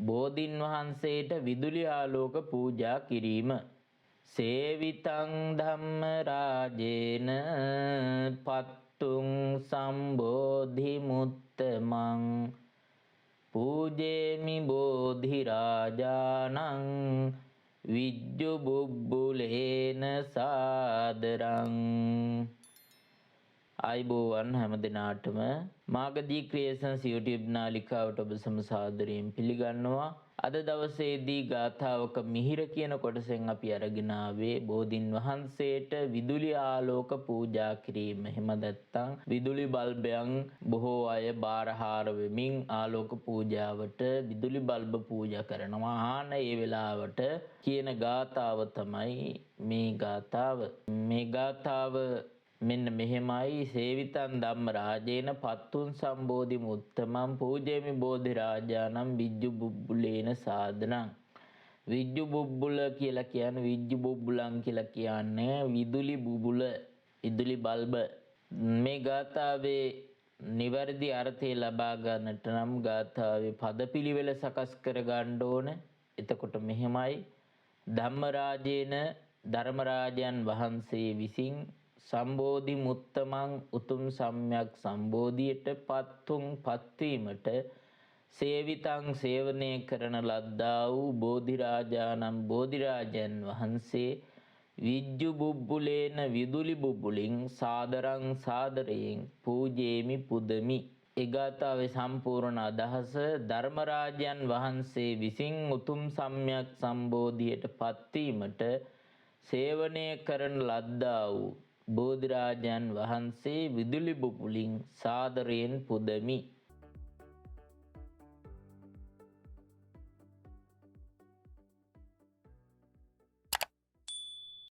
බෝධින් වහන්සේට විදුලි ආලෝක පූජා කිරීම. සේවිතං ධම්ම රාජේන පත්තුං සම්බෝධි මුත්තමං පූජේමි බෝධි රාජානං විජ්ජු බුබ්බුලේන සාදරං. ආයිබෝවන් හැම දිනාටම මාගදී ක්‍රියේෂන්ස් YouTube නාලිකාවට ඔබ සම සාදරයෙන් පිළිගන්නවා. අද දවසේදී ගාථාවක මිහිර කියන කොටසෙන් අපි අරගෙන ආවේ බෝධින් වහන්සේට විදුලි ආලෝක පූජා කිරීම. එහෙම නැත්නම් විදුලි බල්බයන් බොහෝ අය බාරහාර වෙමින් ආලෝක පූජාවට විදුලි බල්බ පූජා කරනවා. ආන ඒ වෙලාවට කියන ගාථාව තමයි මේ ගාථාව. මේ ගාථාව මෙන්න මෙහෙමයි. සේවිතං ධම්ම රාජේන පත්තුන් සම්බෝධි මුත්තමං පූජේමි බෝධි රාජානම් විජ්ජු බුබ්බුලේන සාදනං. විජ්ජු බුබ්බුල කියලා කියන්නේ විජ්ජු බුබ්බුලන් කියලා කියන්නේ විදුලි බුබුල, විදුලි බල්බ. මේ ගාථාවේ නිවැරදි අර්ථය ලබා ගන්නට නම් ගාථාවේ පදපිළිවෙල සකස් කර ගන්න ඕන. එතකොට මෙහෙමයි. ධම්මරාජේන ධර්මරාජයන් වහන්සේ විසින් සම්බෝධි මුත්තමං උතුම් සම්්‍යක් සම්බෝධියට පත්තුන් පත්වීමට සේවිතං සේවනය කරන ලද්දා වූ බෝධිරාජානම් බෝධිරාජයන් වහන්සේ විජ්ජු බුබ්බුලේන විදුලි බුබ්බුලින් සාදරං සාදරයෙන් පූජේමි පුදමි. ඒ ගාථාවේ සම්පූර්ණ අදහස ධර්මරාජයන් වහන්සේ විසින් උතුම් සම්්‍යක් සම්බෝධියට පත්වීමට සේවනය කරන ලද්දා වූ බෝධිරාජයන් වහන්සේ විදුලි බුබුලින් සාදරයෙන් පුදමි.